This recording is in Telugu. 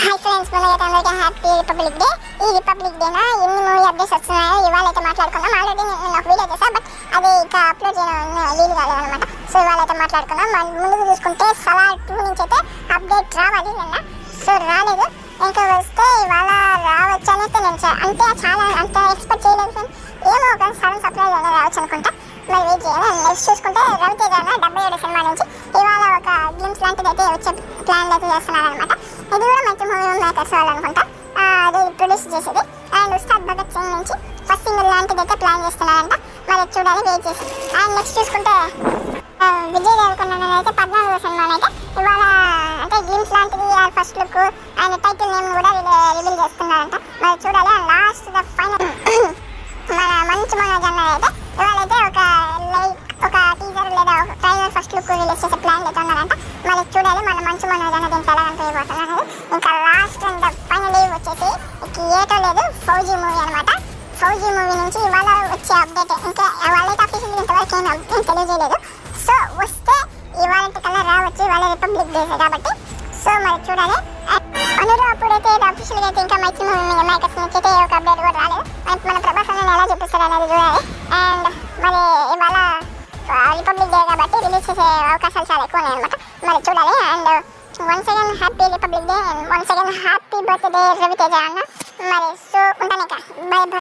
హాయ్ ఫ్రెండ్స్, ముందుగా అందరికీ హ్యాపీ రిపబ్లిక్ డే. ఈ రిపబ్లిక్ డేనా ఎన్ని మూవీ అప్డేట్స్ వస్తున్నాయో ఇవాళ అయితే మాట్లాడుకుందాం. ఆల్రెడీ నేను ఒక వీడియో చేశాను, బట్ అది ఇంకా అప్లోడ్ చేయడం వీలు కాలేదన్నమాట. సో ఇవాళ అయితే మాట్లాడుకుందాం. ముందుకు చూసుకుంటే సలార్ 2 నుంచి అయితే అప్డేట్ రావాలి నిన్న, సో రాలేదు. ఇంకా వస్తే ఇవాళ రావచ్చు అని అయితే నేను అంటే చాలా అంత ఎక్స్పెక్ట్ చేయలేదు ఫ్రెండ్స్. ఏమో ఒక సడన్ సర్ప్రైజ్ అనేది రావచ్చు అనుకుంటా. మరి వెయిట్ చేయాలి. నెక్స్ట్ చూసుకుంటే రవితేజ 77 సినిమా నుంచి ఇవాళ ఒక గ్లిమ్స్ లాంటిది అయితే వచ్చే ప్లాన్ అయితే చేస్తున్నారు అనమాట. ఇది కూడా మంచి మూవీ మేకర్స్ వాళ్ళు అనుకుంటా అది ప్రొడ్యూస్ చేసేది. అండ్ ఉస్తాద్ భగత్ సింగ్ నుంచి ఫస్ట్ సింగిల్ లాంటిది అయితే ప్లాన్ చేస్తున్నారంట. మరి చూడాలి, వెయిట్ చేసి. అండ్ నెక్స్ట్ చూసుకుంటే విజయ్ దేవరకొండ అయితే 14వ సినిమాని అయితే ఇవాళ అంటే గ్లిమ్స్ లాంటిది first look and title name కూడా రివీల్ చేస్తున్నారంట. మరి చూడాలి. అండ్ లాస్ట్ ద ఫైనల్ మన మంచు మనోజ్ అన్నది అయితే ఇవాళైతే ఒక టీజర్ లేదా ఒక ట్రైలర్ ఫస్ట్ లుక్ రిలీజ్ చేసే ప్లాన్ అయితే ఉన్నారంట. మరి చూడాలి మన మంచు మనోజ్ అన్నది ఇంకా ఎలా కనిపించబోతున్నారు. ఇంకా లాస్ట్ అండ్ ఫైనల్ వచ్చేసి ఏటో లేదు ఫౌజీ మూవీ అనమాట. ఫౌజీ మూవీ నుంచి ఇవాళ వచ్చే అప్డేట్ ఇంకా వాళ్ళైతే అఫీషియల్ ఇంతవరకు ఏం తెలియజేయలేదు. సో వస్తే ఇవాళ కల్లా రావచ్చు, ఇవాళ రిపబ్లిక్ డే కాబట్టి. సో మరి చూడాలి. అనురు అప్పుడైతే అఫీషియల్గా అయితే ఇంకా మంచి మూవీ మేకర్స్ నుంచి అయితే ఒక అప్డేట్ కూడా రాలేదు. మన ప్రభాస్ అన్న ఎలా చూపిస్తారు అనేది చూడాలి. అండ్ మరి ఇవాళ రిపబ్లిక్ డే కాబట్టి రిలీజ్ చేసే అవకాశాలు చాలా ఎక్కువ ఉన్నాయి అనమాట. మరి చూడాలి. And once again happy republic day and once again happy birthday Raviteja అన్న. మరి సో ఉంటాను, ఇక బై బై.